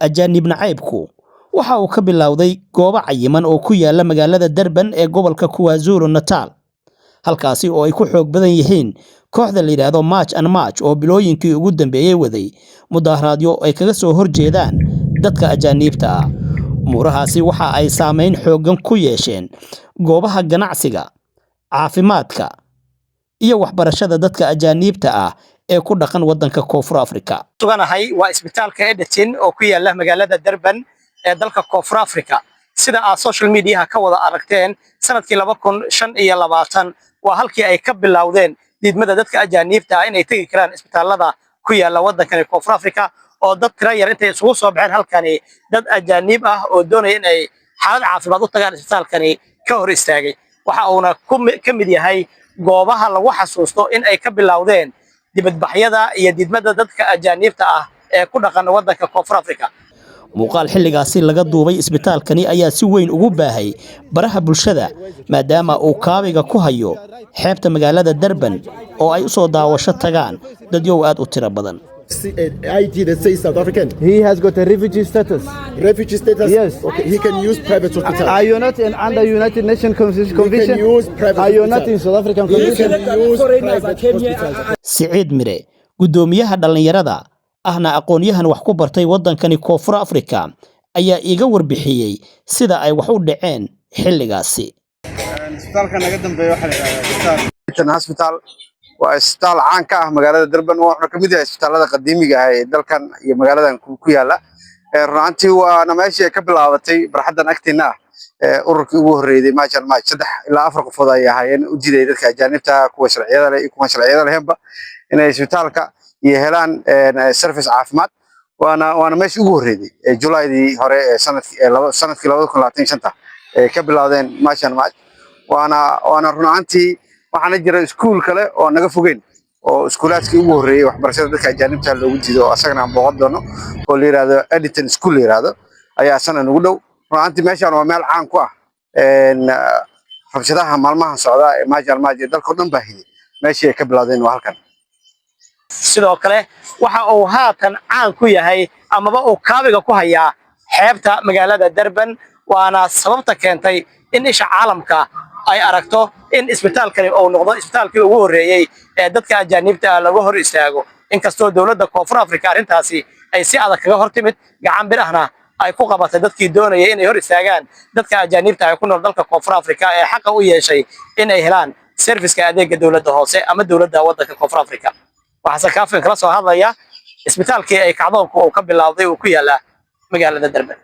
ajaanib nacaybku waxa uu ka bilowday goobo cayiman oo ku yaala magaalada Durban ee gobolka KwaZulu-Natal halkaasi oo ay ku xoog badan yihiin kooxda la yiraahdo March and March oo bilooyinkii ugu dambeeyay waday mudaharaadyo ay kaga soo horjeedaan dadka ajaanibta ah muurahaasi waxa ay saameyn xoogan ku yeesheen goobaha ganacsiga caafimaadka iyo waxbarashada dadka ajaanibta ah ee ku dhaqan wadanka Koonfur Afrika. Suganahay waa isbitaalka Edetin oo ku yaala magaalada Durban ee dalka Koonfur Afrika. Sida aad social media ka wada aragteen sanadkii 2025 waa halkii ay ka bilowdeen diidmada dadka ajaanibta ah inay tagi karaan isbitaalada ku yaala wadanka Koonfur Afrika oo dad tira yar intay isugu soo baxeen halkani dad ajaanib ah oo doonaya inay xaalad caafimaad u tagaan isbitaalkani ka hor istaagay. Waxa uuna ka mid yahay goobaha lagu xasuusto in ay ka bilowdeen dibadbaxyada iyo diidmada dadka ajaanibta ah ee ku dhaqan wadanka Koonfur Afrika. muuqaal xilligaasi laga duubay isbitaalkani ayaa si weyn ugu baahay baraha bulshada maadaama uu kaabiga ku hayo xeebta magaalada Durban oo ay u soo daawasho tagaan dad yow aad u tiro badan. ID that says South African. He has got a refugee status. Refugee status? Yes. Okay, he can use private hospital. Are you not under United Nations Convention? He can use private Are you hospital. not in South African He Convention? can use private hospital. Siciid Mire gudoomiyaha dhalinyarada ahna aqoonyahan wax ku bartay wadankani Koonfur Afrika ayaa iiga warbixiyay sida ay wax u dhaceen xilligaasi. isbitaalka naga dambeeyo waxa la yiraahdaa Edetin Hospital waa isbitaal caan ka ah magaalada Durban oo ka mid ah isbitaalada qadiimiga ah ee dalkan iyo magaaladan ku yaala runtii waana meeshii ay ka bilaabatay barxadan agteena ah ururkii ugu horeeyay March and March 3 ilaa 4 qofood ay ahaayeen u jiray dadka ajaanibta kuwa sharciyada leh iyo kuwa sharciyada lahaynba inay isbitaalka iyo helaan service caafimaad waana meeshii ugu horeeyay July hore sanadkii 2025 ka bilowdeen March and March waana runtii waxaana jira iskuul kale oo naga fogeen oo iskuulaadkii ugu horeeyay waxbarashada dadka ajaanibta loogu jiido asagana aan booqan doono oo la yiraahdo Edetin School la yiraahdo ayaa sanad ugu dhow runtii meeshaan waa meel caan ku ah rabshadaha maalmaha socda ee March dalka dhan baahiyay meeshii ay ka bilowdeen waa halkan. sidoo kale waxa uu haatan caan ku yahay amaba uu kaabiga ku hayaa xeebta magaalada Durban waana sababta keentay in isha caalamka ay aragto in isbitaalkani uu noqdo isbitaalkii ugu horeeyay ee dadka ajaanibta ah lagu hor istaago inkastoo dawladda Koonfur Afrika arintaasi ay si adag kaga hortimid gacan bir ahna ay ku qabatay dadkii doonayay inay hor istaagaan dadka ajaanibta ah ku nool dalka Koonfur Afrika ee xaq u yeeshay inay helaan serviceka adeegga dawladda hoose ama dawladda wadanka Koonfur Afrika. waxaa kaafin kala soo hadlaya isbitaalkii ay kacdoonku uu ka bilowday oo ku yaala magaalada Durban.